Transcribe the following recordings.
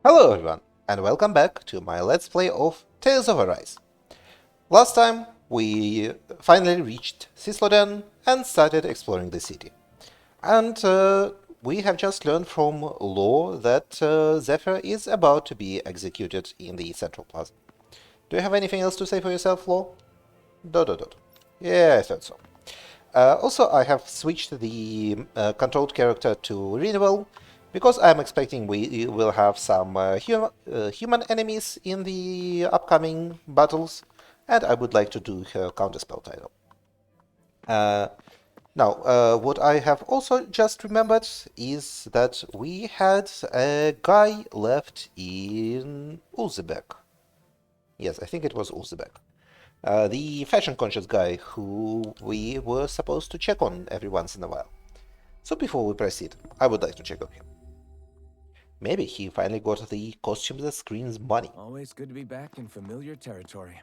Hello everyone, and welcome back to my Let's Play of Tales of Arise. Last time, we finally reached Cisloden and started exploring the city. And we have just learned from Law that Zephyr is about to be executed in the Central Plaza. Do you have anything else to say for yourself, Law? Dot dot dot. Yeah, I thought so. Also, I have switched the controlled character to Renewal, because I'm expecting we will have some human enemies in the upcoming battles, and I would like to do her counterspell title. Now, what I have also just remembered is that we had a guy left in Uzbek. Yes, I think it was Uzbek. The fashion-conscious guy who we were supposed to check on every once in a while. So before we proceed, I would like to check on him. Maybe he finally got the costume that screams money. Always good to be back in familiar territory.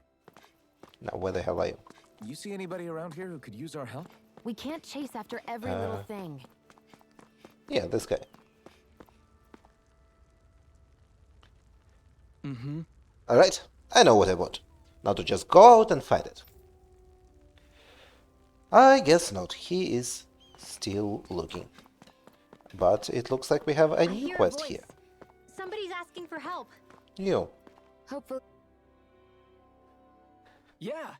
Now, where the hell are you? You see anybody around here who could use our help? We can't chase after every little thing. Yeah, this guy. Mm-hmm. Alright, I know what I want. Now to just go out and fight it. I guess not. He is still looking. But it looks like we have a new quest here. Somebody's asking for help. You. Hopefully. Yeah.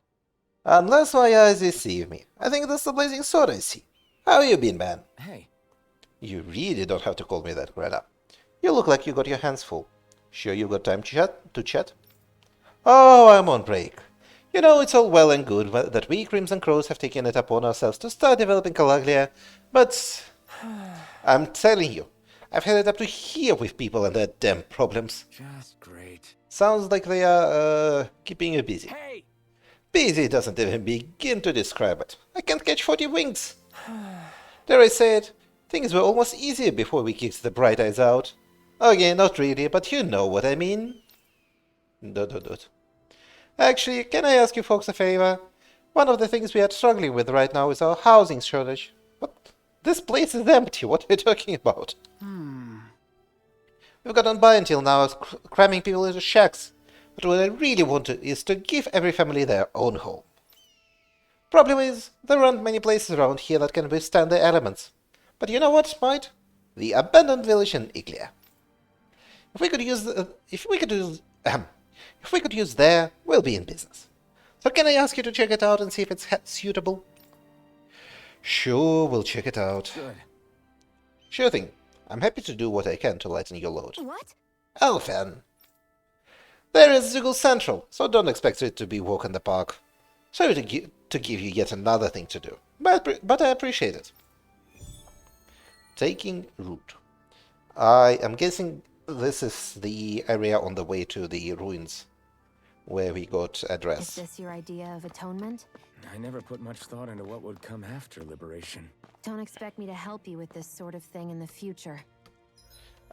Unless my eyes deceive me. I think that's the blazing sword I see. How you been, man? Hey. You really don't have to call me that, Greta. You look like you got your hands full. Sure you got time to chat? Oh, I'm on break. You know, it's all well and good that we Crimson Crows have taken it upon ourselves to start developing Calaglia, but I'm telling you, I've had it up to here with people and their damn problems. Just great. Sounds like they are, keeping you busy. Hey! Busy doesn't even begin to describe it. I can't catch 40 wings. Dare I say it, things were almost easier before we kicked the Bright Eyes out. Okay, not really, but you know what I mean. Dot. Actually, can I ask you folks a favor? One of the things we are struggling with right now is our housing shortage. But this place is empty, what are you talking about? We've gotten by until now cramming people into shacks. But what I really want is to give every family their own home. Problem is, there aren't many places around here that can withstand the elements. But you know what, Smite? The abandoned village in Iglia. If we could use there, we'll be in business. So can I ask you to check it out and see if it's suitable? Sure, we'll check it out. Good. Sure thing. I'm happy to do what I can to lighten your load. What? Alphan. There is Zugul Central, so don't expect it to be walk in the park. Sorry to give you yet another thing to do, but I appreciate it. Taking route. I am guessing this is the area on the way to the ruins, where we got address. Is this your idea of atonement? I never put much thought into what would come after liberation. Don't expect me to help you with this sort of thing in the future.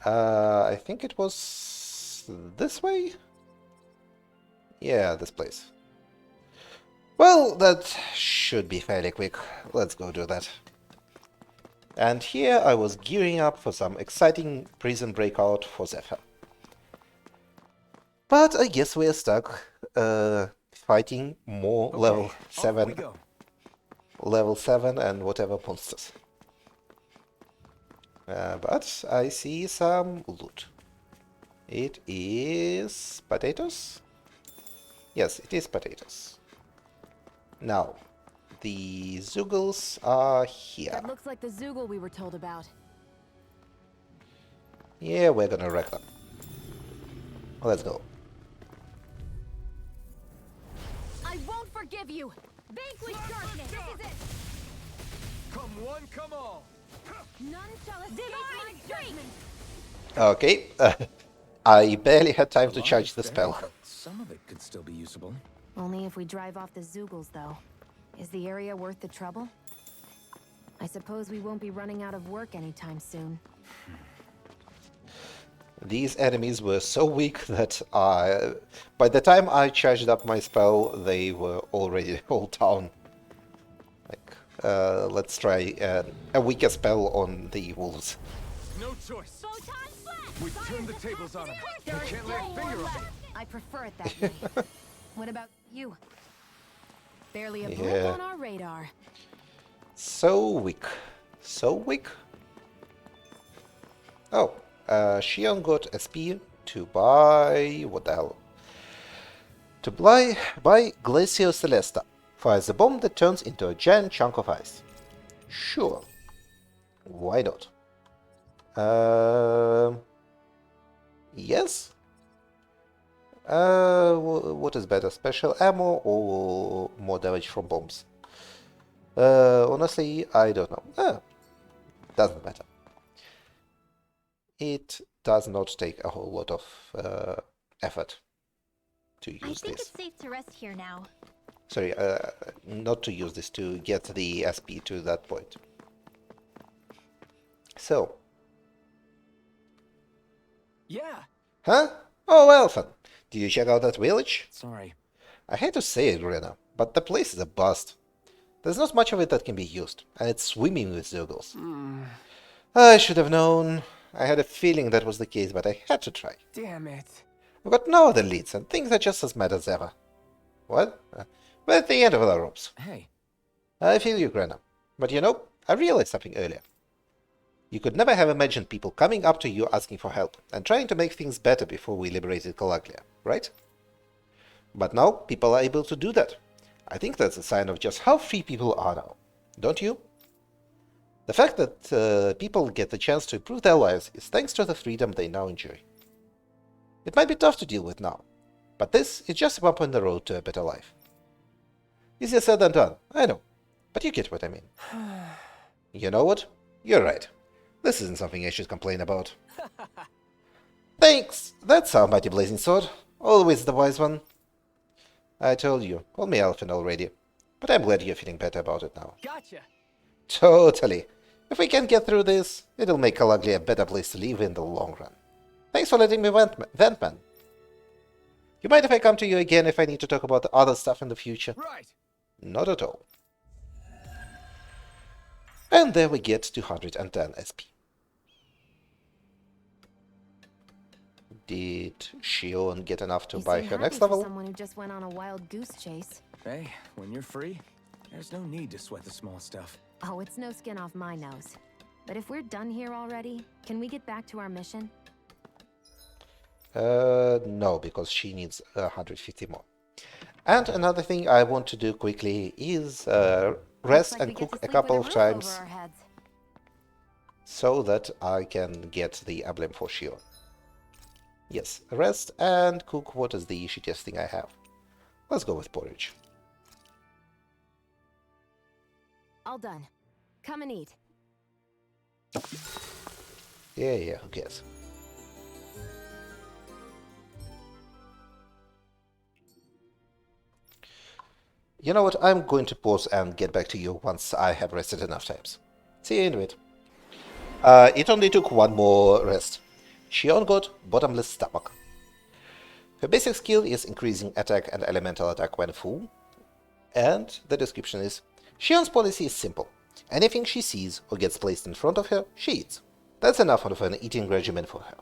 I think it was this way? Yeah, this place. Well, that should be fairly quick. Let's go do that. And here I was gearing up for some exciting prison breakout for Zephyr. But I guess we're stuck fighting more level 7 and whatever monsters. But I see some loot. It is potatoes? Yes, it is potatoes. Now, the Zugals are here. That looks like the Zugul we were told about. Yeah, we're gonna wreck them. Let's go. I won't forgive you! Vanquish darkness! This is it! Come one, come all! None shall escape my judgment! Okay, I barely had time to charge the spell. Some of it could still be usable. Only if we drive off the Zugals, though. Is the area worth the trouble? I suppose we won't be running out of work anytime soon. These enemies were so weak that by the time I charged up my spell, they were already all down. Like, let's try a weaker spell on the wolves. No choice. Photon flash! We turned the tables on him. You can't lay a finger on him. I prefer it that way. What about you? Barely a blip Yeah. on our radar. So weak. So weak. Oh, Shion got SP to buy... what the hell? To buy Glacio Celesta. Fires a bomb that turns into a giant chunk of ice. Sure. Why not? Yes? What is better, special ammo or more damage from bombs? Honestly, I don't know. Doesn't matter. It does not take a whole lot of effort to I use think this. it's safe to rest here now. Sorry, not to use this, to get the SP to that point. So. Yeah. Huh? Oh, Elfin. Did you check out that village? Sorry. I hate to say it, Rena, but the place is a bust. There's not much of it that can be used, and it's swimming with Zugles. I should have known. I had a feeling that was the case, but I had to try. Damn it. We've got no other leads, and things are just as mad as ever. What? We're at the end of our ropes. Hey. I feel you, Grena. But you know, I realized something earlier. You could never have imagined people coming up to you asking for help, and trying to make things better before we liberated Calaglia, right? But now, people are able to do that. I think that's a sign of just how free people are now. Don't you? The fact that people get the chance to improve their lives is thanks to the freedom they now enjoy. It might be tough to deal with now, but this is just a bump on the road to a better life. Easier said than done, I know, but you get what I mean. You know what? You're right. This isn't something I should complain about. Thanks! That's our mighty blazing sword. Always the wise one. I told you, call me Elfin already, but I'm glad you're feeling better about it now. Gotcha. Totally. If we can get through this, it'll make Calaglia a better place to live in the long run. Thanks for letting me vent, man. You mind if I come to you again if I need to talk about the other stuff in the future? Right. Not at all. And there we get 210 SP. Did Shion get enough to You buy seem her happy next for level? someone who just went on a wild goose chase. Hey, when you're free, there's no need to sweat the small stuff. Oh, it's no skin off my nose. But if we're done here already, can we get back to our mission? No, because she needs 150 more. And another thing I want to do quickly is rest Looks like and we get cook to a sleep couple with of roof over times our heads. so that I can get the emblem for Shion. Yes, rest and cook. What is the shittiest thing I have? Let's go with porridge. All done. Come and eat. Yeah, who cares? You know what? I'm going to pause and get back to you once I have rested enough times. See you in a bit. It only took one more rest. Shion got bottomless stomach. Her basic skill is increasing attack and elemental attack when full. And the description is, Shion's policy is simple. Anything she sees or gets placed in front of her, she eats. That's enough of an eating regimen for her.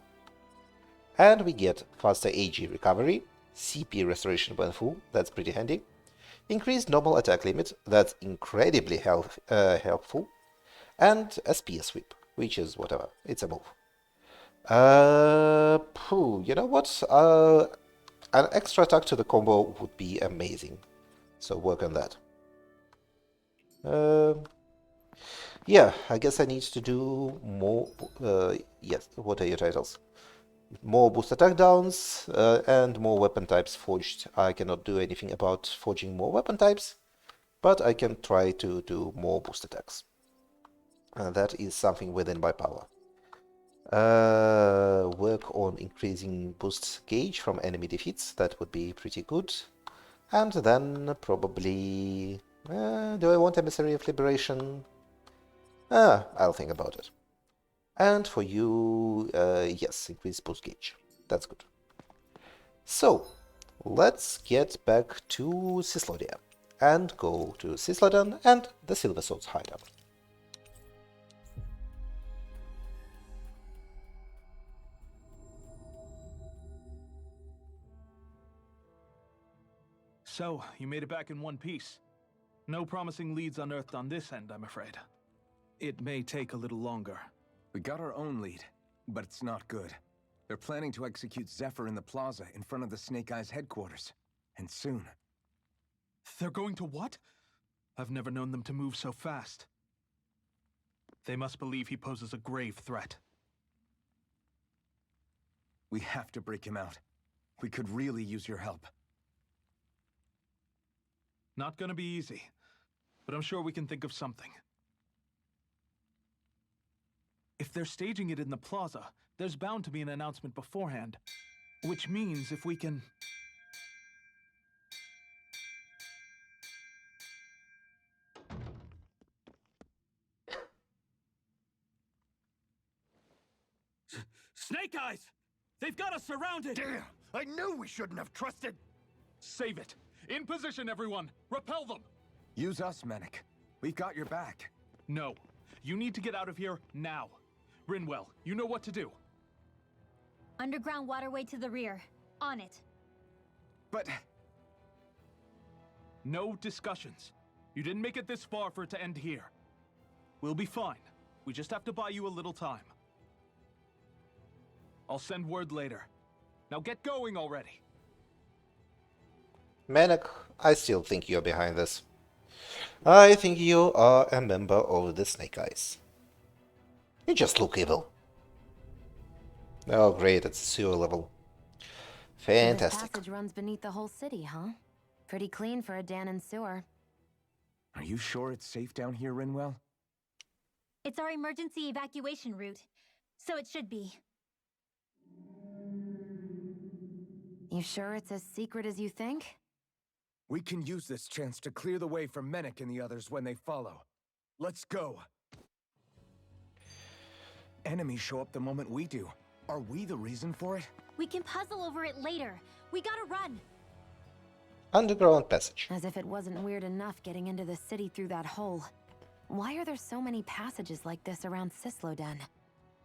And we get faster AG recovery, CP restoration when full, that's pretty handy. Increased normal attack limit, that's incredibly helpful. And a spear sweep, which is whatever, it's a move. You know what? An extra attack to the combo would be amazing. So work on that. Yeah, I guess I need to do more. Yes, what are your titles? More boost attack downs and more weapon types forged. I cannot do anything about forging more weapon types, but I can try to do more boost attacks. That is something within my power. Work on increasing boost gauge from enemy defeats. That would be pretty good. And then probably... do I want Emissary of Liberation? I'll think about it. And for you, yes, increase boost gauge. That's good. So, let's get back to Cyslodia and go to Cysloden and the Silver Swords hideout. So, you made it back in one piece. No promising leads unearthed on this end, I'm afraid. It may take a little longer. We got our own lead, but it's not good. They're planning to execute Zephyr in the plaza in front of the Snake Eyes headquarters. And soon. They're going to what? I've never known them to move so fast. They must believe he poses a grave threat. We have to break him out. We could really use your help. Not gonna be easy, but I'm sure we can think of something. If they're staging it in the plaza, there's bound to be an announcement beforehand. Which means if we can... Snake Eyes! They've got us surrounded! Damn! I knew we shouldn't have trusted... Save it! In position, everyone! Repel them! Use us, Mennick. We've got your back. No. You need to get out of here now. Rinwell, you know what to do. Underground waterway to the rear. On it. But... No discussions. You didn't make it this far for it to end here. We'll be fine. We just have to buy you a little time. I'll send word later. Now get going already. Mennick, I still think you're behind this. I think you are a member of the Snake Eyes. You just look evil. Oh great, it's sewer level. Fantastic. This passage runs beneath the whole city, huh? Pretty clean for a Danon sewer. Are you sure it's safe down here, Rinwell? It's our emergency evacuation route, so it should be. You sure it's as secret as you think? We can use this chance to clear the way for Mennick and the others when they follow. Let's go. Enemies show up the moment we do. Are we the reason for it? We can puzzle over it later. We gotta run. Underground passage. As if it wasn't weird enough getting into the city through that hole. Why are there so many passages like this around Sisloden?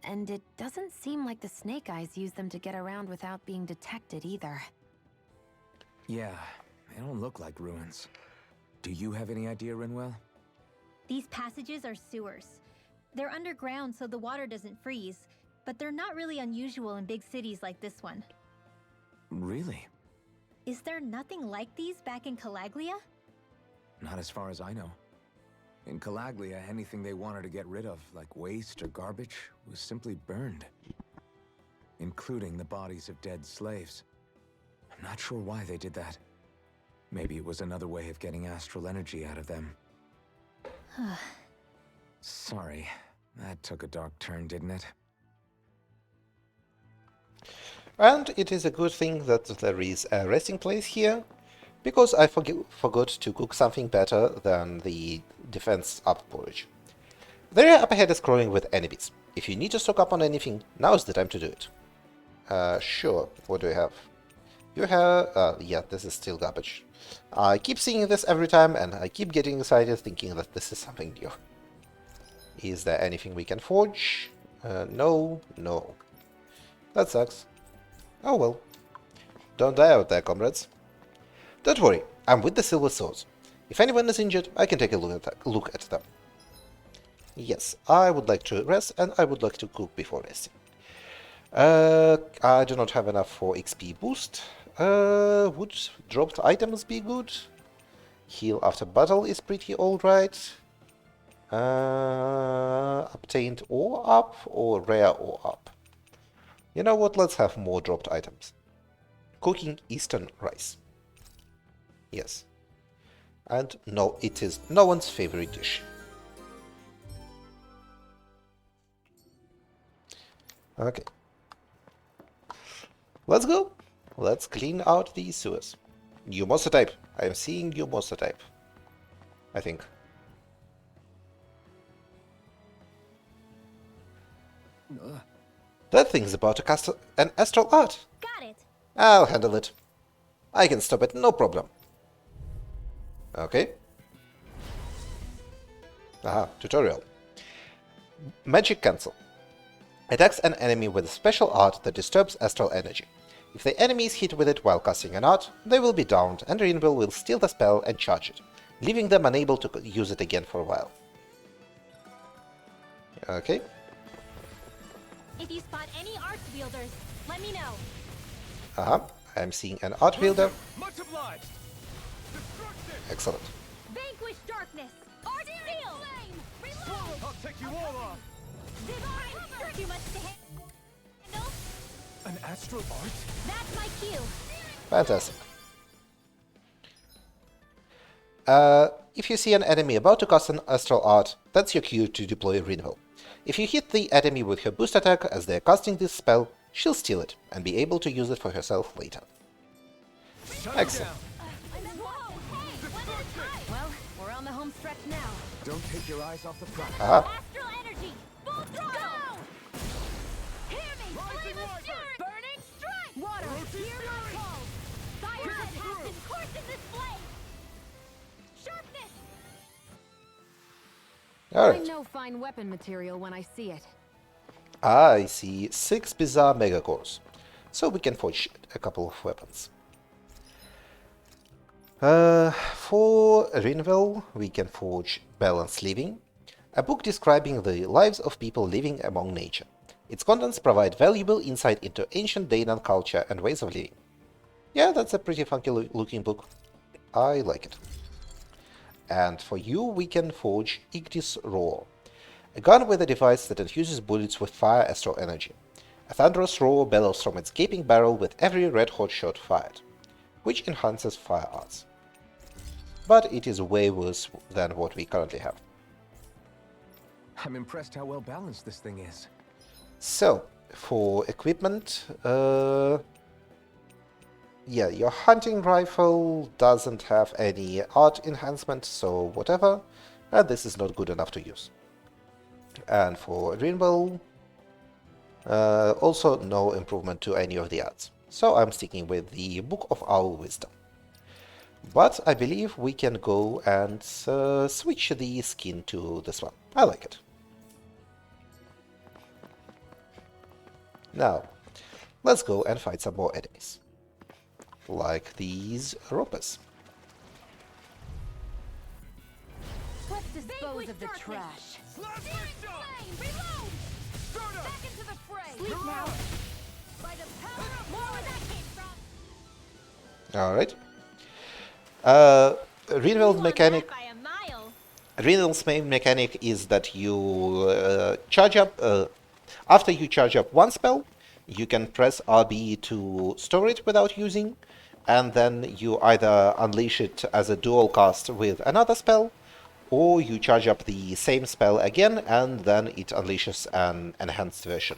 And it doesn't seem like the Snake Eyes use them to get around without being detected either. Yeah, they don't look like ruins. Do you have any idea, Rinwell? These passages are sewers. They're underground so the water doesn't freeze, but they're not really unusual in big cities like this one. Really? Is there nothing like these back in Calaglia? Not as far as I know. In Calaglia, anything they wanted to get rid of, like waste or garbage, was simply burned. Including the bodies of dead slaves. I'm not sure why they did that. Maybe it was another way of getting astral energy out of them. Sorry, that took a dark turn, didn't it? And it is a good thing that there is a resting place here, because I forgot to cook something better than the defense up porridge. The area up ahead is crawling with enemies. If you need to stock up on anything, now's the time to do it. Sure, what do you have? You have... yeah, this is still garbage. I keep seeing this every time, and I keep getting excited thinking that this is something new. Is there anything we can forge? No. That sucks. Oh well. Don't die out there, comrades. Don't worry, I'm with the Silver Swords. If anyone is injured, I can take a look at them. Yes, I would like to rest, and I would like to cook before resting. I do not have enough for XP boost. Would dropped items be good? Heal after battle is pretty alright. Obtained ore up or rare ore up? You know what, let's have more dropped items. Cooking Eastern rice. Yes. And no, it is no one's favorite dish. Okay. Let's go. Let's clean out these sewers. New monster type. I am seeing new monster type. I think. That thing's about to cast an astral art. Got it. I'll handle it. I can stop it, no problem. Okay. Aha, tutorial. Magic Cancel. Attacks an enemy with a special art that disturbs astral energy. If the enemy is hit with it while casting an art, they will be downed and Rinwell will steal the spell and charge it, leaving them unable to use it again for a while. Okay. If you spot any arch wielders, let me know. I'm seeing an art wielder. Much obliged. Destruction. Excellent. Vanquish darkness! Arch seal! Flame! Reload! I'll take you all on. Divine! Too much to handle? An astral art? That's my cue. Fantastic. If you see an enemy about to cast an astral art, that's your cue to deploy Rinwell. If you hit the enemy with her boost attack as they are casting this spell, she'll steal it and be able to use it for herself later. Excellent. Well, we're on the home stretch now. Don't take your eyes off the prize. Astral energy! Full throttle! Hear me! Flame of fury! Burning strike! Water! Hear my call! Fire attacks course in this flame! Sharpness! I Alright. know fine weapon material when I see it. I see 6 bizarre megacores, so we can forge a couple of weapons. For Rinwell, we can forge Balanced Living, a book describing the lives of people living among nature. Its contents provide valuable insight into ancient Daynan culture and ways of living. Yeah, that's a pretty funky looking book. I like it. And for you, we can forge Ignis Roar, a gun with a device that infuses bullets with fire astral energy. A thunderous roar bellows from its gaping barrel with every red-hot shot fired, which enhances fire arts. But it is way worse than what we currently have. I'm impressed how well balanced this thing is. So, for equipment, yeah, your hunting rifle doesn't have any art enhancement, so whatever, and this is not good enough to use. And for Rinwell, also no improvement to any of the arts, so I'm sticking with the Book of Owl Wisdom. But I believe we can go and switch the skin to this one. I like it. Now, let's go and fight some more enemies. Like these ropers. Let's dispose of the trash. Reload! Back into the fray! Sleep now! By the power of more where that came from! Alright. Rinwell's mechanic. By a mile! Rinwell's main mechanic is that you charge up. After you charge up one spell, you can press RB to store it without using, and then you either unleash it as a dual cast with another spell, or you charge up the same spell again, and then it unleashes an enhanced version,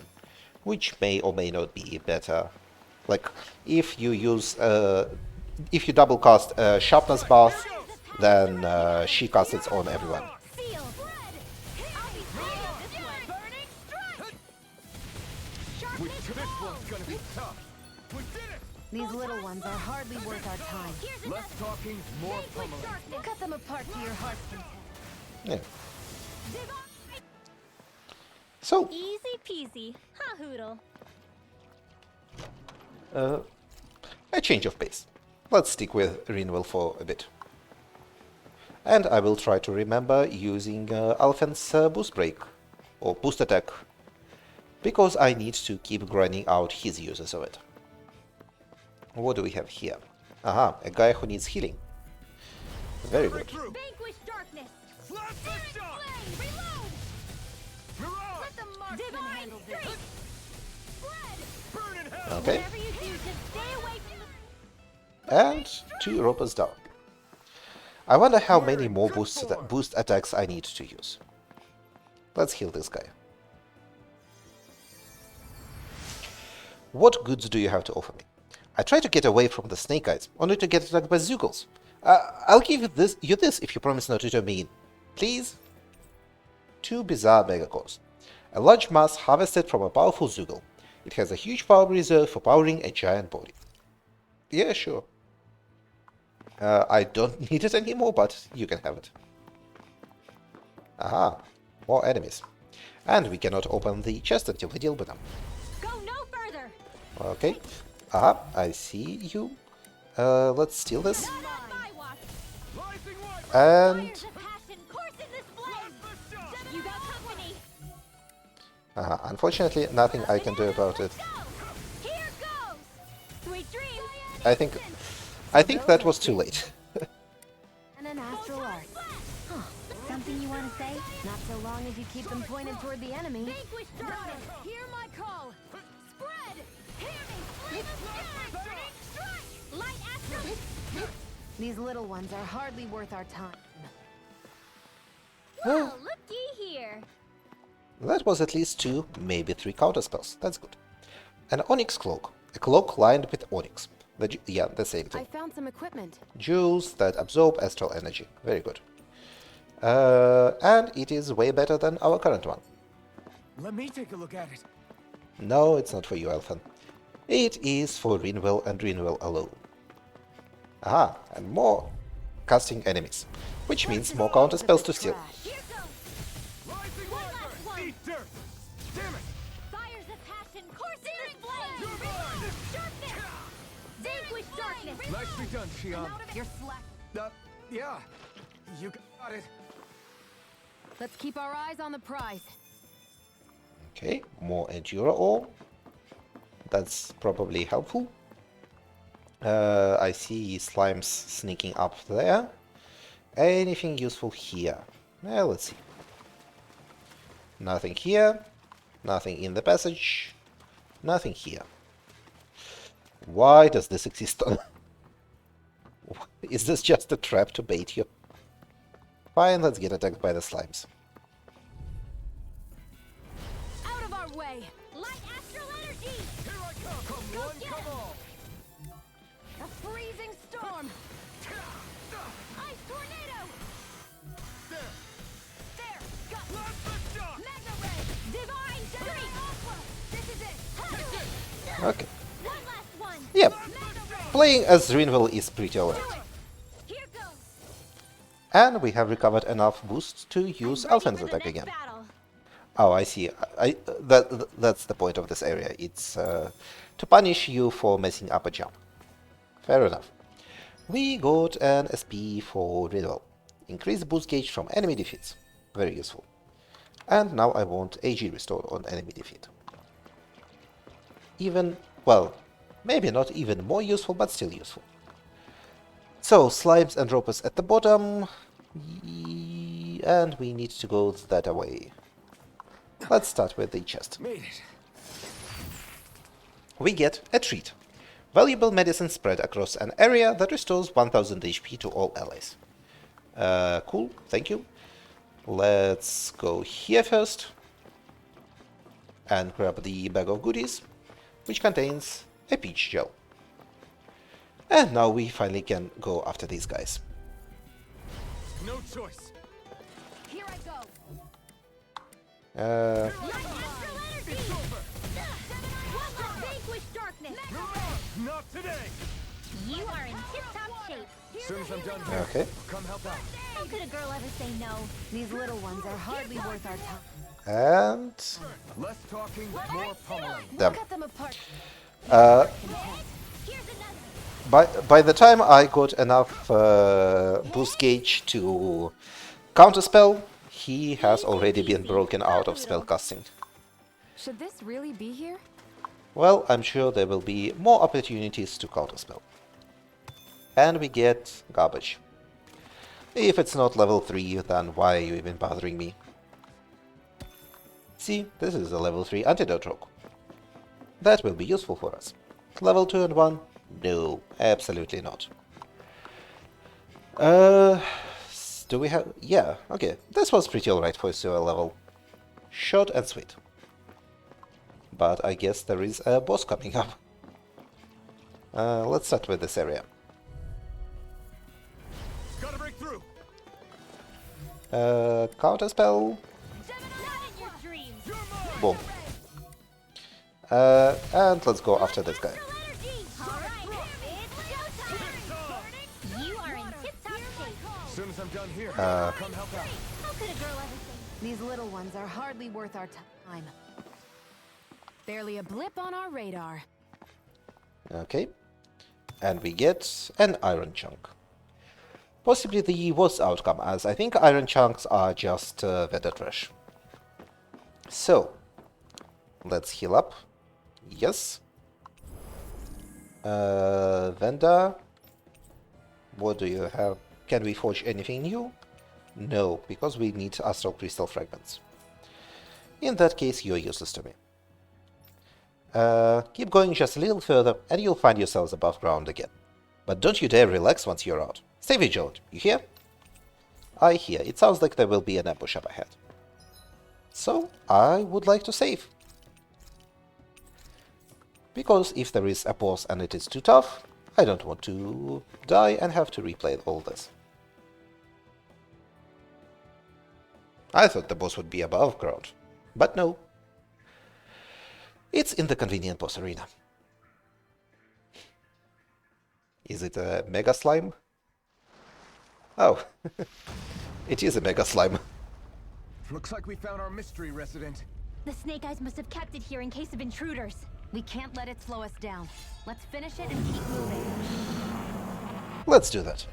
which may or may not be better. Like, if you use, if you double cast Sharpness Bath, then she casts it on everyone. Seal! I'll be sealed this one! Burning strike! Sharpness This one's gonna be tough. We did it! These little ones are hardly worth our time. Here's Less talking, more pummeling. Cut them apart to your heart's content. Yeah. So, Easy peasy. Ha hoodle. a change of pace. Let's stick with Rinwell for a bit. And I will try to remember using Alfen's boost break, or boost attack, because I need to keep grinding out his uses of it. What do we have here? Aha, a guy who needs healing. Very good. Vanquish darkness. Slap the shot! Flame. Reload. Mirage! Let the marksman handle this. Spread. Burn in hell! Okay, Whatever you do, just stay away from the... and 2 ropers down. I wonder how many more boost attacks I need to use. Let's heal this guy. What goods do you have to offer me? I try to get away from the snake eyes, only to get attacked by Zeugles. I'll give you this if you promise not to intervene. Please? 2 bizarre megacores. A large mass harvested from a powerful Zeugle. It has a huge power reserve for powering a giant body. Yeah, sure. I don't need it anymore, but you can have it. Aha, more enemies. And we cannot open the chest until we deal with them. Go no further. Okay. Ah, I see you. Let's steal this. Not on my watch. And Fires of passion course in this flame. You got company. unfortunately, nothing I can do about it. Go. Here goes. Sweet dreams. I think that was too late. And an astral art. Huh. Something you want to say? Not so long as you keep them pointed toward the enemy. Vanquish darkness. Hear my call. Spread. Hear me. Flame of fury. Burning strike. Light astral. These little ones are hardly worth our time. Well, looky here. That was at least 2, maybe 3 counterspells. That's good. An onyx cloak. A cloak lined with onyx. Yeah, the same I thing. found some equipment. Jewels that absorb astral energy. Very good. And it is way better than our current one. Let me take a look at it. No, it's not for you, Elfan. It is for Rinwell and Rinwell alone. Aha, and more casting enemies, which means more counter spells to steal. Here goes. Rising One last one. Eat dirt! Damn it! Fires of passion course in this flame. Sharpness. Vanquish darkness. Nicely done, Shion. You're slack. Yeah. You got it. Let's keep our eyes on the prize. Okay, more Endura ore. That's probably helpful. I see slimes sneaking up there. Anything useful here? Well, let's see. Nothing here. Nothing in the passage. Nothing here. Why does this exist? Is this just a trap to bait you? Fine, let's get attacked by the slimes. Out of our way. Light astral energy. Here I come. Come Go one, get come him. all. A freezing storm. Ice tornado. There. There. Got Blast the shot. Magna ray. Divine streak. Aqua. This is it. Okay. One last one. Yep. Magna ray. Playing as Rinwell is pretty alright. Do it. Here goes. And we have recovered enough boost to use Ready Alphen's for the attack next again. battle. Oh, I see. That's the point of this area. It's to punish you for messing up a jump. Fair enough. We got an SP for Riddle. Increase boost gauge from enemy defeats. Very useful. And now I want AG restored on enemy defeat. Well, maybe not even more useful, but still useful. So, slimes and ropers at the bottom. And we need to go that way. Let's start with the chest. Made it. We get a treat. Valuable medicine spread across an area that restores 1000 HP to all allies. Cool, thank you. Let's go here first. And grab the bag of goodies, which contains a peach gel. And now we finally can go after these guys. No choice. Here I go. Uh, Light astral energy. One last vanquish darkness. Not today. You are in tip-top shape. Soon as I'm done here, okay. come help out. How could a girl ever say no? These little ones are hardly worth our time. And Less talking, more pummeling. them. Cut them apart. Here's another. By the time I got enough boost gauge to counterspell, he has already been broken out of spellcasting. Should this really be here? Well, I'm sure there will be more opportunities to counterspell. And we get garbage. If it's not level 3, then why are you even bothering me? See, this is a level 3 antidote rogue. That will be useful for us. Level 2 and 1? No, absolutely not. Do we have... Yeah, okay. This was pretty alright for a silver level. Short and sweet. But I guess there is a boss coming up. Let's start with this area. Gotta break through. Counterspell. Not in your dreams. Boom. And let's go after this guy. Astral energy. All right, it's showtime. You are in tip-top shape. Soon as I'm done here, come help out. How could a girl ever say These little ones are hardly worth our time. Barely a blip on our radar. Okay. And we get an iron chunk. Possibly the worst outcome, as I think iron chunks are just vendor trash. So, let's heal up. Yes. Vendor, what do you have? Can we forge anything new? No, because we need astral crystal fragments. In that case, you're useless to me. Keep going just a little further, and you'll find yourselves above ground again. But don't you dare relax once you're out. Stay vigilant, you hear? I hear. It sounds like there will be an ambush up ahead. So, I would like to save. Because if there is a boss and it is too tough, I don't want to die and have to replay all this. I thought the boss would be above ground, but no. It's in the convenient boss arena. Is it a Mega Slime? Oh, it is a Mega Slime. Looks like we found our mystery resident. The Snake Eyes must have kept it here in case of intruders. We can't let it slow us down. Let's finish it and keep moving. Let's do that.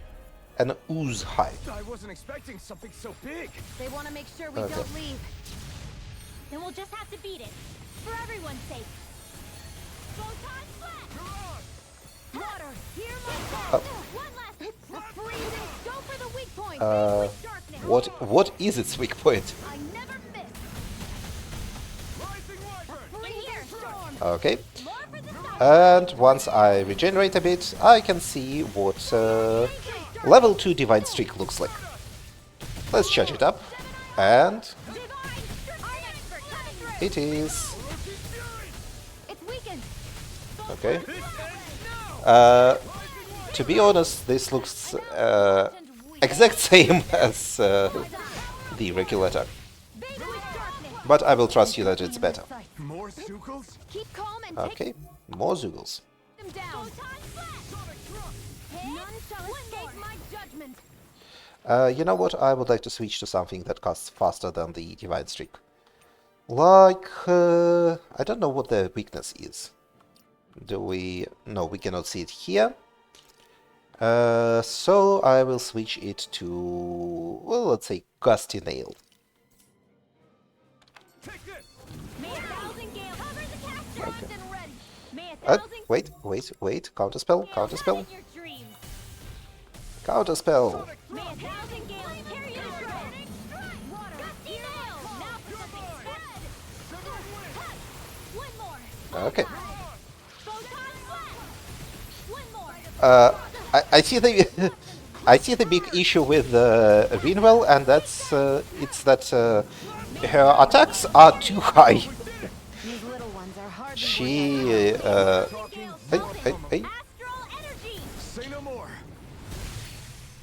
An ooze hive. I wasn't expecting something so big. They want to make sure we Okay. don't leave. Then we'll just have to beat it. For everyone's sake. Photon flash! Water, hear my Oh. One last hit. freezing. Go for the weak point. Darkness. What is its weak point? I never miss. Rising Wyvern! Freezing storm. Okay. More for the side. And once I regenerate a bit, I can see what level 2 Divine Streak looks like. Let's charge it up. And Divine. Our expert coming through. it is... It's weakened. Okay. To be honest, this looks exact same as the regular attack. Baby with darkness. But I will trust you that it's better. More Sukals? Keep calm and take Okay, more Zoogles. them down. Photon flash. None shall escape my judgment. You know what? I would like to switch to something that casts faster than the Divine Streak. Like, I don't know what the weakness is. Do we... No, we cannot see it here. So I will switch it to, well, let's say Gusty Nail. Take this! May a thousand gales cover the caster. Okay. And ready. May a thousand Wait. Counterspell, counterspell, in your dreams. counterspell. May a thousand gales carry you to shreds. Gusty nail. Now for something spread. One more. Okay. Photon flash. One more. I see the I see the big issue with Rinwell, and that's it's that her attacks are too high. These little ones are hard to She hey. Astral energy. Say no more.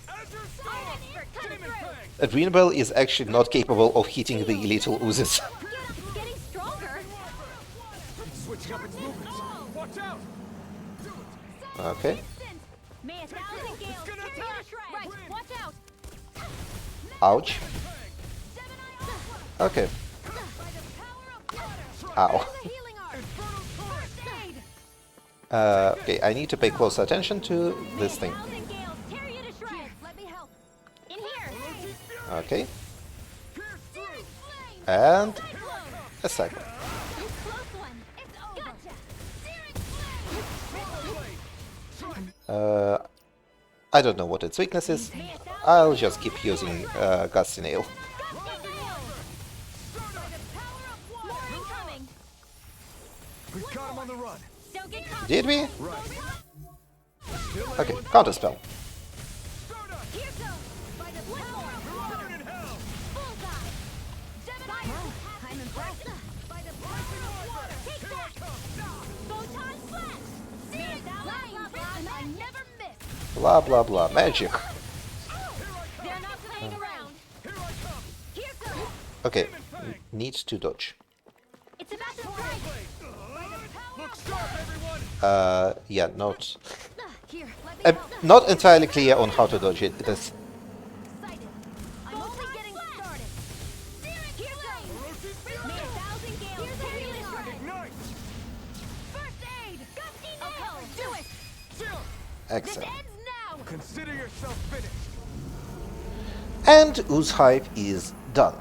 Our expert coming through. Rinwell is actually not capable of hitting the little oozes. It's getting stronger. Switching up its movements. Watch out! Okay. May a thousand gales carry you to shreds. Right. Watch out. Ouch. Okay. By the power of water. Ow. The healing art. First aid. Okay, I need to pay close attention to this thing. Thousand gales tear you to shreds. Let me help. In here. Okay. Searing flame. And Cyclone. a cycle. Close one. It's over. Gotcha. Searing flame. I don't know what its weakness is. I'll just keep using Gusty Nail. More incoming. We've got him on the run. Don't get caught. Did we? Right. Okay, counterspell. Here goes. By the power. Burn in hell! Bullseye. Gemini. I'm impressed. By the power of water. Take that. Photon flash. Searing flame. I never miss. Blah blah blah. Magic. They're not playing around. Here I come! Here goes. Okay, need to dodge. It's about to strike. Look sharp, everyone! Yeah, not Here, let me help. not entirely clear on how to dodge it. It is Excited. I'm only getting started. Here goes. May a thousand gales tear you to shreds. Ignite! First aid. Gusty nail. Do This Excellent. ends now! Consider yourself finished. And Ooze Hive is done.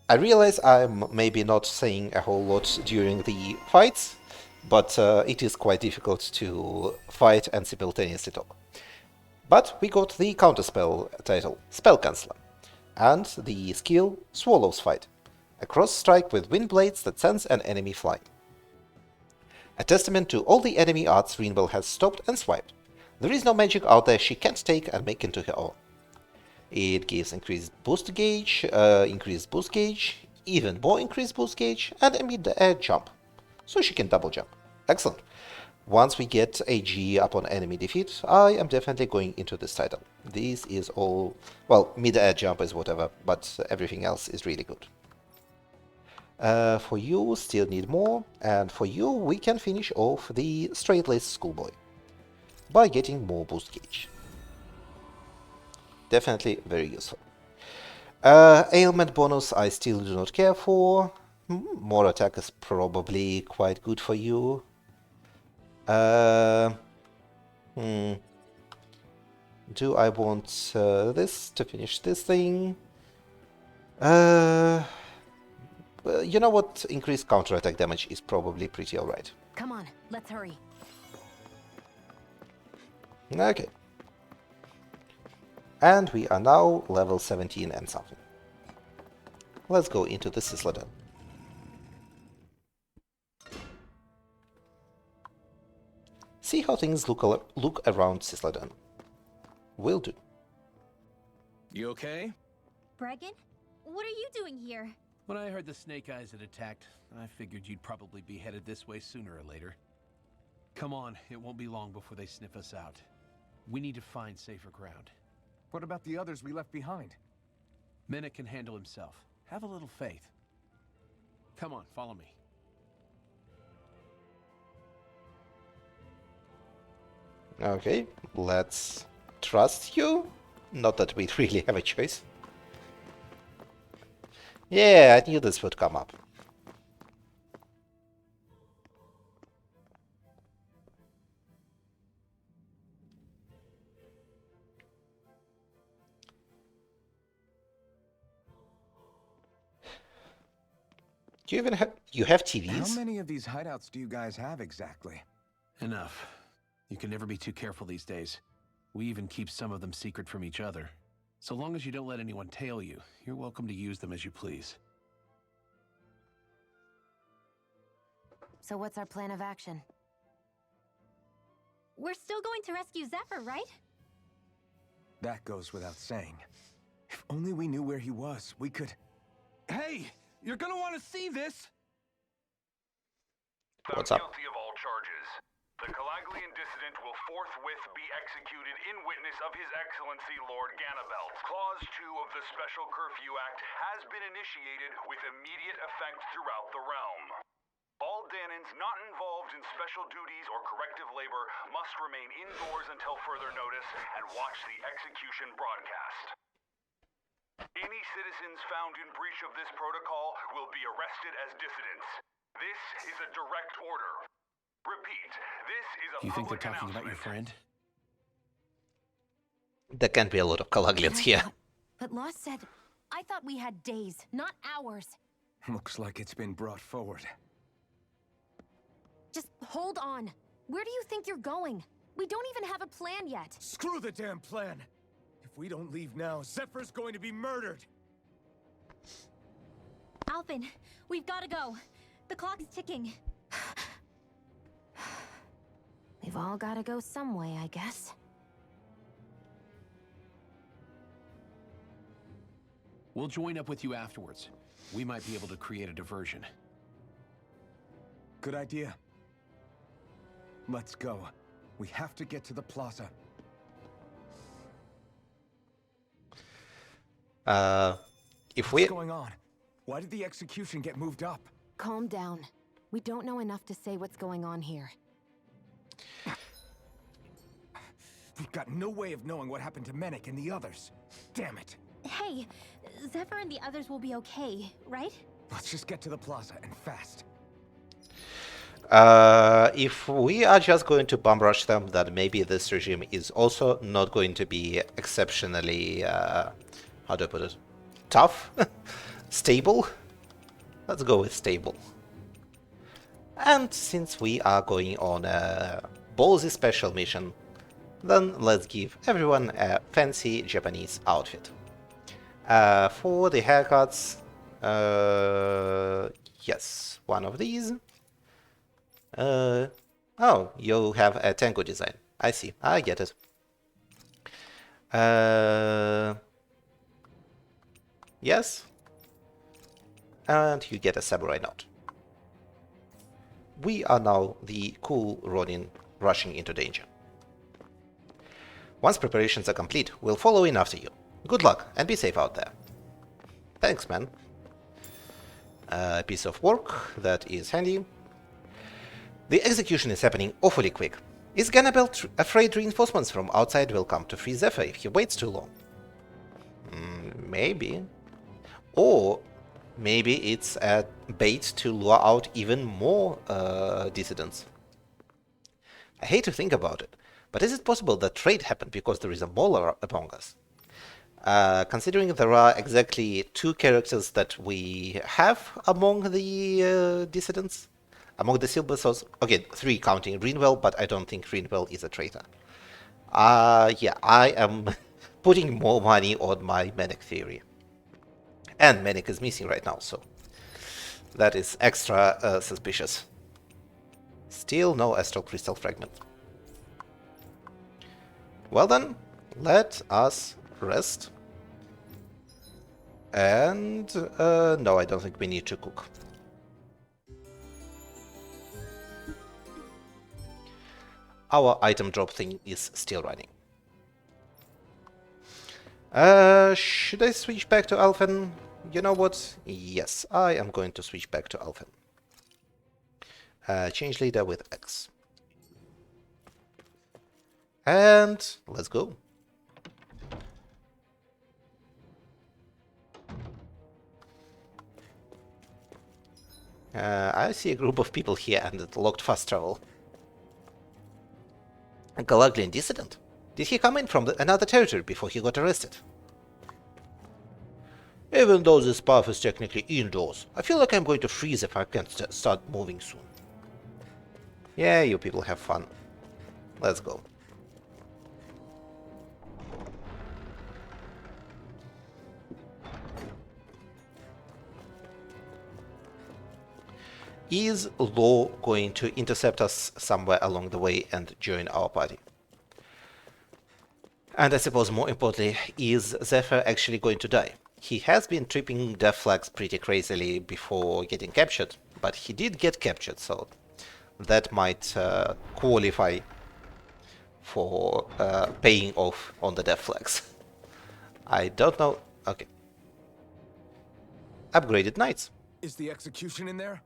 I realize I'm maybe not saying a whole lot during the fights, but it is quite difficult to fight and simultaneously talk. But we got the counterspell title, Spell Canceller, and the skill Swallow's Fight, a cross strike with wind blades that sends an enemy flying. A testament to all the enemy arts Rinwell has stopped and swiped. There is no magic out there she can't take and make into her own. It gives increased boost gauge, even more increased boost gauge, and a mid-air jump, so she can double jump. Excellent. Once we get AG upon enemy defeat, I am definitely going into this title. This is all, well, mid-air jump is whatever, but everything else is really good. For you, still need more, and for you, we can finish off the straight-laced schoolboy by getting more boost gauge. Definitely very useful. Ailment bonus I still do not care for. More attack is probably quite good for you. Do I want this to finish this thing? Well, you know what? Increased counterattack damage is probably pretty alright. Come on, let's hurry. Okay. And we are now level 17 and something. Let's go into the Sisladen. See how things look around Sisladen. Will do. You okay? Bregan? What are you doing here? When I heard the Snake Eyes had attacked, I figured you'd probably be headed this way sooner or later. Come on, it won't be long before they sniff us out. We need to find safer ground. What about the others we left behind? Menek can handle himself. Have a little faith. Come on, follow me. Okay, let's trust you. Not that we really have a choice. Yeah, I knew this would come up. Do you even have TVs? How many of these hideouts do you guys have exactly? Enough. You can never be too careful these days. We even keep some of them secret from each other. So long as you don't let anyone tail you, you're welcome to use them as you please. So what's our plan of action? We're still going to rescue Zephyr, right? That goes without saying. If only we knew where he was, we could... Hey! You're gonna want to see this! What's Found up? guilty of all charges. The Calaglian dissident will forthwith be executed in witness of His Excellency Lord Ganabelt. Clause 2 of the Special Curfew Act has been initiated with immediate effect throughout the realm. All Danans not involved in special duties or corrective labor must remain indoors until further notice and watch the execution broadcast. Any citizens found in breach of this protocol will be arrested as dissidents. This is a direct order. Repeat, this is a You think they're public talking about your announcement. friend? There can't be a lot of Calaglians here. But Lost said, I thought we had days, not hours. Looks like it's been brought forward. Just hold on. Where do you think you're going? We don't even have a plan yet. Screw the damn plan! If we don't leave now, Zephyr's going to be murdered! Alphen, we've got to go. The clock's ticking. We've all got to go some way, I guess. We'll join up with you afterwards. We might be able to create a diversion. Good idea. Let's go. We have to get to the plaza. If we... What's going on? Why did the execution get moved up? Calm down. We don't know enough to say what's going on here. We've got no way of knowing what happened to Menek and the others. Damn it. Hey, Zephyr and the others will be okay, right? Let's just get to the plaza and fast. If we are just going to bomb rush them, then maybe this regime is also not going to be exceptionally, how do I put it, tough, stable. Let's go with stable. And since we are going on a ballsy special mission, then let's give everyone a fancy Japanese outfit. For the haircuts, yes, one of these. Oh, you have a Tengu design. I see, I get it. Yes. And you get a samurai knot. We are now the cool Ronin rushing into danger. Once preparations are complete, we'll follow in after you. Good luck, and be safe out there. Thanks, man. A piece of work, that is handy. The execution is happening awfully quick. Is Ganabel afraid reinforcements from outside will come to free Zephyr if he waits too long? Maybe. Or maybe it's a bait to lure out even more dissidents. I hate to think about it, but is it possible that trade happened because there is a Mauler among us? Considering there are exactly 2 characters that we have among the dissidents, among the Silver Souls, okay, 3 counting Rinwell, but I don't think Rinwell is a traitor. Yeah, I am putting more money on my Manic theory. And Manic is missing right now, so that is extra suspicious. Still no Astral Crystal Fragment. Well then, let us rest. And no, I don't think we need to cook. Our item drop thing is still running. Should I switch back to Alphen? You know what? Yes, I am going to switch back to Alphen. Change leader with X. And let's go. I see a group of people here and it locked fast travel. A Galaglian dissident? Did he come in from another territory before he got arrested? Even though this path is technically indoors, I feel like I'm going to freeze if I can't start moving soon. Yeah, you people have fun. Let's go. Is Law going to intercept us somewhere along the way and join our party? And I suppose more importantly, is Zephyr actually going to die? He has been tripping death flags pretty crazily before getting captured, but he did get captured, so that might qualify for paying off on the death flags. I don't know. Okay. Upgraded knights. Is the execution in there?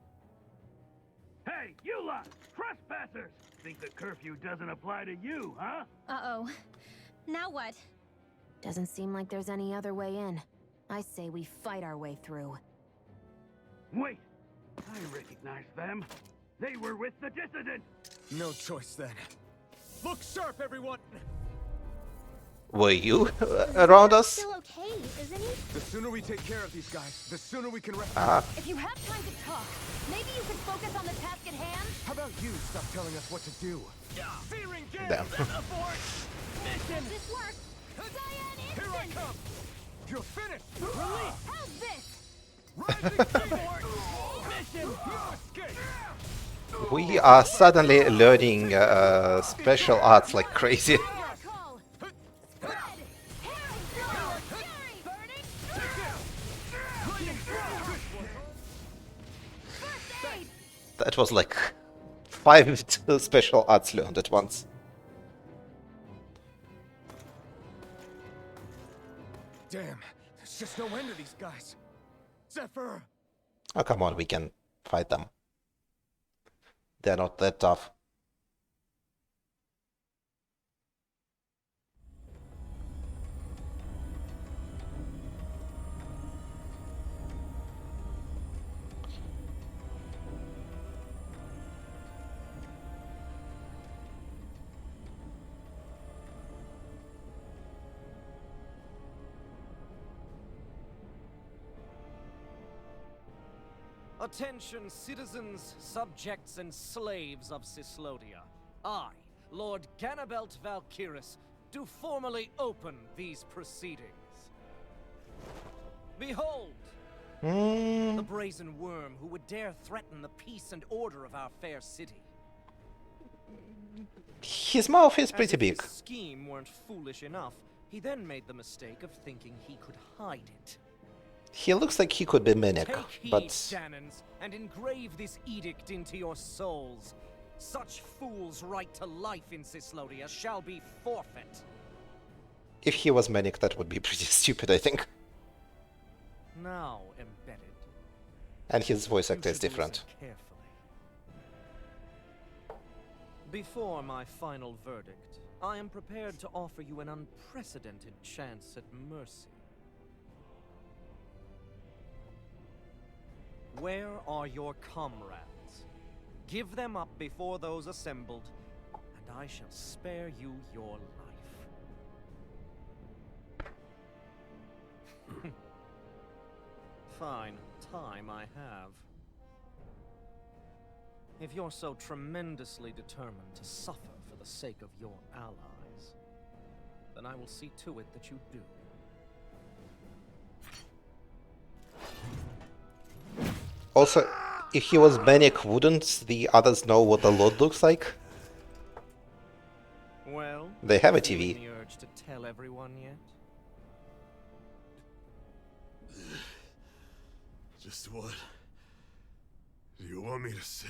Hey, you lot! Trespassers! Think the curfew doesn't apply to you, huh? Uh-oh. Now what? Doesn't seem like there's any other way in. I say we fight our way through. Wait! I recognize them. They were with the dissident! No choice then. Look sharp, everyone! Were you around us? Still okay, isn't he? The sooner we take care of these guys, the sooner we can rest. If you have time to talk, maybe you could focus on the task at hand? How about you stop telling us what to do? Searing Damn. Gale! Mission! This works! Cyan Here I instant! come! You're finished! Release! How's this? Rising Seaboard! Mission! No escape! We are suddenly learning special arts like crazy. Call! Spread! Hair and flow! Fury! Burning First aid! That was like 5 special arts learned at once. Damn, there's just no end to these guys. Zephyr! Oh, come on, we can fight them. They're not that tough. Attention, citizens, subjects, and slaves of Cyslodia. I, Lord Ganabelt Valkyris, do formally open these proceedings. Behold! The brazen worm who would dare threaten the peace and order of our fair city. His mouth is pretty As if big. his scheme weren't foolish enough, he then made the mistake of thinking he could hide it. He looks like he could be Manic, Take heed, but Danons, and engrave this edict into your souls. Such fools' right to life in Cyslodia shall be forfeit. if he was Manic, that would be pretty stupid, I think. Now, embedded. And his voice You actor is should listen different. carefully. Before my final verdict, I am prepared to offer you an unprecedented chance at mercy. Where are your comrades? Give them up before those assembled, and I shall spare you your life. Fine time I have. If you're so tremendously determined to suffer for the sake of your allies, then I will see to it that you do. Also, if he was Manic, wouldn't the others know what the Lord looks like? Well, They have a feeling TV. the urge to tell everyone yet? Just what do you want me to say?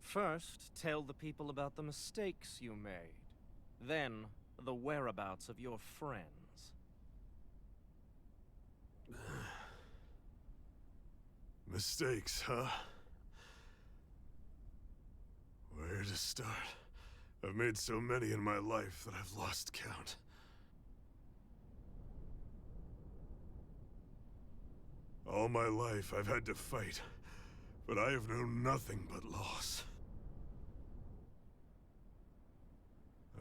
First, tell the people about the mistakes you made. Then, the whereabouts of your friends. Mistakes, huh? Where to start? I've made so many in my life that I've lost count. All my life I've had to fight, but I have known nothing but loss.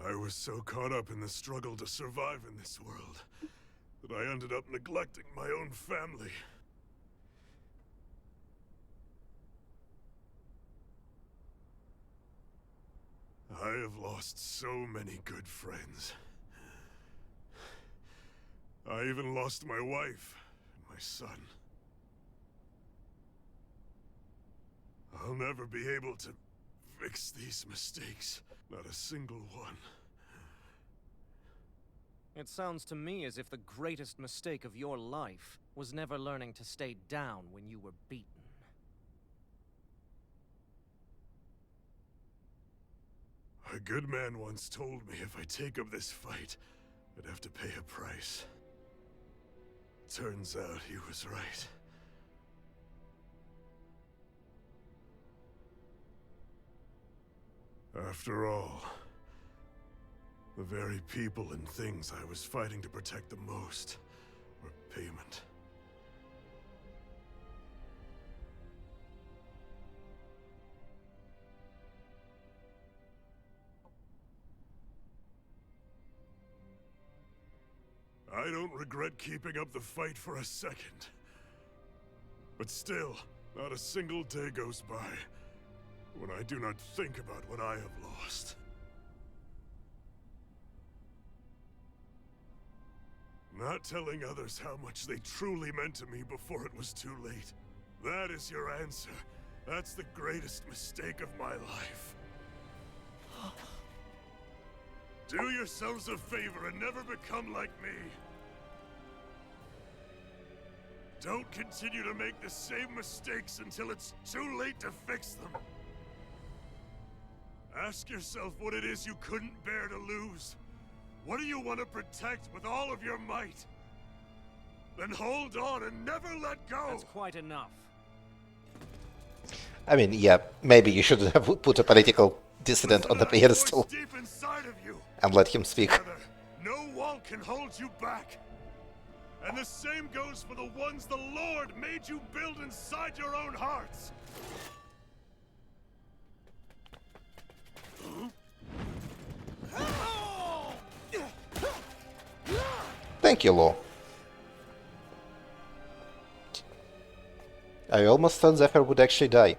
I was so caught up in the struggle to survive in this world that I ended up neglecting my own family. I have lost so many good friends. I even lost my wife and my son. I'll never be able to fix these mistakes. Not a single one. It sounds to me as if the greatest mistake of your life was never learning to stay down when you were beaten. A good man once told me if I take up this fight, I'd have to pay a price. Turns out he was right. After all, the very people and things I was fighting to protect the most were payment. I don't regret keeping up the fight for a second. But still, not a single day goes by when I do not think about what I have lost. Not telling others how much they truly meant to me before it was too late. That is your answer. That's the greatest mistake of my life. Do yourselves a favor and never become like me. Don't continue to make the same mistakes until it's too late to fix them. Ask yourself what it is you couldn't bear to lose. What do you want to protect with all of your might? Then hold on and never let go! That's quite enough. I mean, yeah, maybe you should have put a political dissident on the pedestal Deep inside of you. and let him speak. Together, no wall can hold you back. And the same goes for the ones the Lord made you build inside your own hearts. Thank you, Law. I almost thought Zephyr would actually die.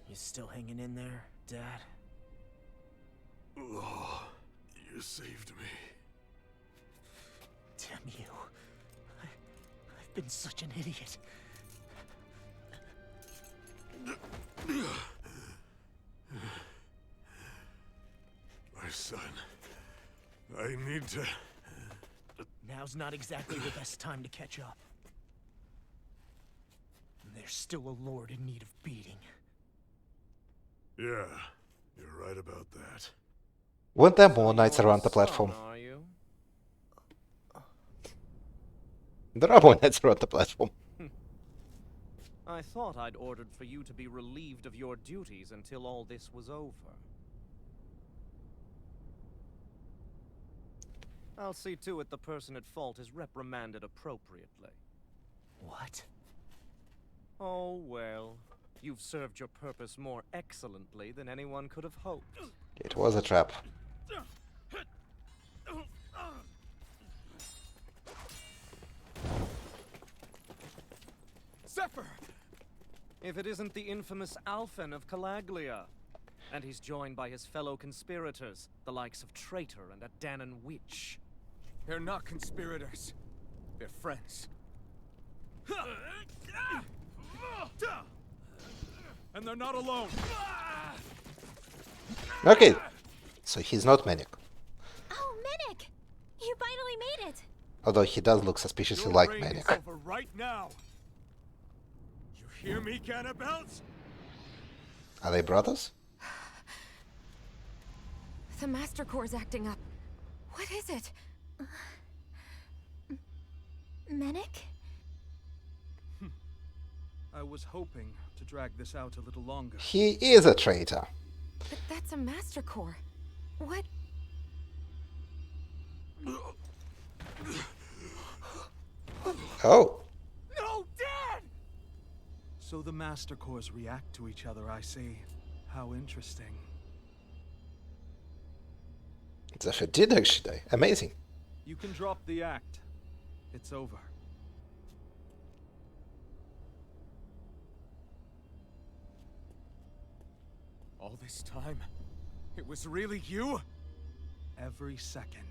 You still hanging in there, Dad? Law, you saved me. Damn you. I've been such an idiot. My son, I need to... Now's not exactly the best time to catch up. There's still a lord in need of beating. Yeah, you're right about that. Weren't there more knights around the platform? Are you? There are more knights around the platform. I thought I'd ordered for you to be relieved of your duties until all this was over. I'll see to it the person at fault is reprimanded appropriately. What? Oh, well. You've served your purpose more excellently than anyone could have hoped. It was a trap. Zephyr! If it isn't the infamous Alphen of Calaglia. And he's joined by his fellow conspirators, the likes of Traitor and a Danon Witch. They're not conspirators. They're friends. And they're not alone. Okay, so he's not Manic. Oh, Minnick! You finally made it! Although he does look suspiciously like Manic. over right now. You hear me, Cannibals? Are they brothers? The Master Core's acting up. What is it? Minnick? I was hoping to drag this out a little longer. He is a traitor. But that's a Master Core. What? Oh. No, Dad! So the Master Cores react to each other, I see. How interesting. Zephyr did actually die. Amazing. You can drop the act. It's over. All this time, it was really you? Every second.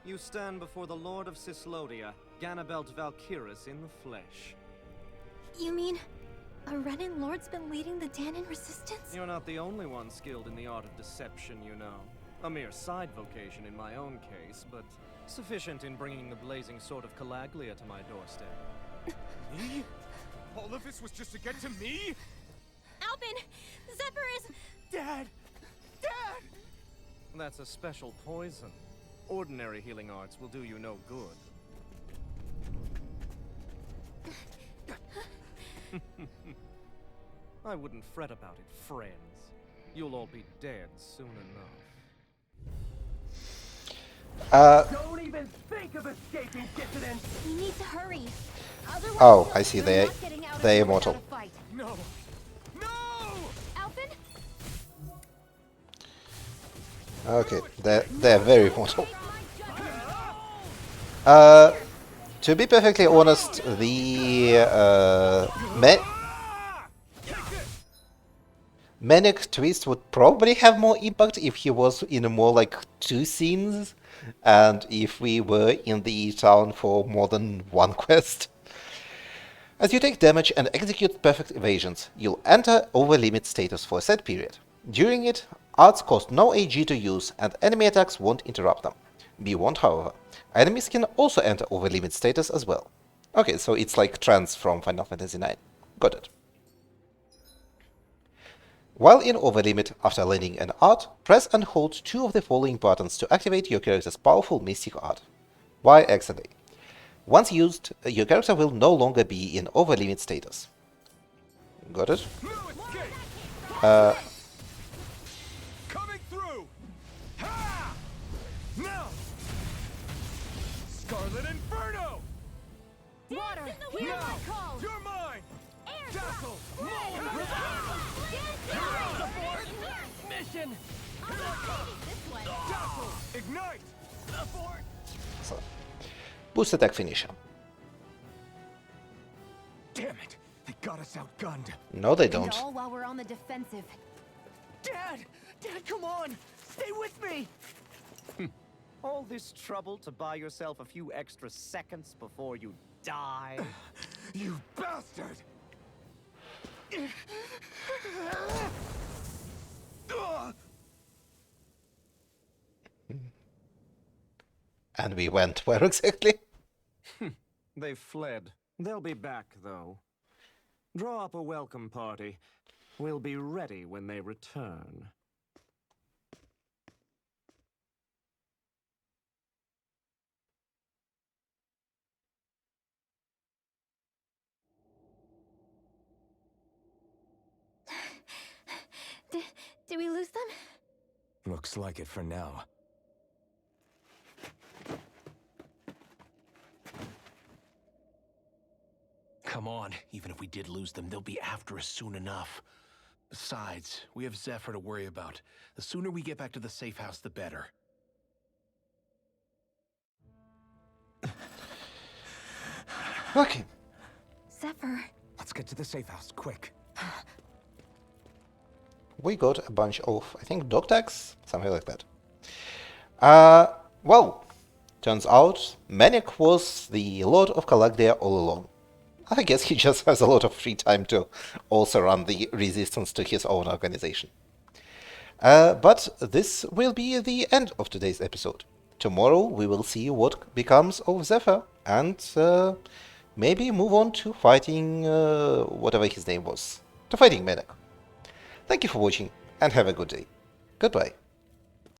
You stand before the Lord of Cyslodia, Ganabelt Valkyrus in the flesh. You mean a Renan Lord's been leading the Danon resistance? You're not the only one skilled in the art of deception, you know. A mere side vocation in my own case, but sufficient in bringing the blazing sword of Calaglia to my doorstep. Me? All of this was just to get to me? Alphen! Zephyr is... Dad! Dad! That's a special poison. Ordinary healing arts will do you no good. I wouldn't fret about it, friends. You'll all be dead soon enough. Don't even think of escaping, dissident! We need to hurry. Otherwise, Oh, I see. you're not getting out of They're here immortal. without a fight. No! No! Alphen? Okay, they're very mortal. To be perfectly honest, the Manic Twist would probably have more impact if he was in more like 2 scenes, and if we were in the town for more than one quest. As you take damage and execute perfect evasions, you'll enter over limit status for a set period. During it, arts cost no AG to use, and enemy attacks won't interrupt them. Be warned, however, enemies can also enter over limit status as well. Okay, so it's like Trance from Final Fantasy IX. Got it. While in overlimit after landing an art, press and hold 2 of the following buttons to activate your character's powerful mystic art. Y, X, and A. Once used, your character will no longer be in overlimit status. Got it? Coming through! Ha! Now! Scarlet Inferno! Water, hear my call! You're mine! Mission! Ignite! So, boost attack finisher. Damn it! They got us outgunned. No, they And don't. all while we're on the defensive. Dad! Dad, come on! Stay with me! All this trouble to buy yourself a few extra seconds before you die? You bastard! And we went where exactly? They fled. They'll be back, though. Draw up a welcome party. We'll be ready when they return. Did we lose them? Looks like it for now. Come on, even if we did lose them, they'll be after us soon enough. Besides, we have Zephyr to worry about. The sooner we get back to the safe house, the better. Okay. Zephyr. Let's get to the safe house, quick. We got a bunch of, I think, dog tags? Something like that. Well, turns out Manic was the Lord of Calaglia all along. I guess he just has a lot of free time to also run the resistance to his own organization. But this will be the end of today's episode. Tomorrow we will see what becomes of Zephyr and maybe move on to fighting whatever his name was. To fighting Manic. Thank you for watching and have a good day. Goodbye.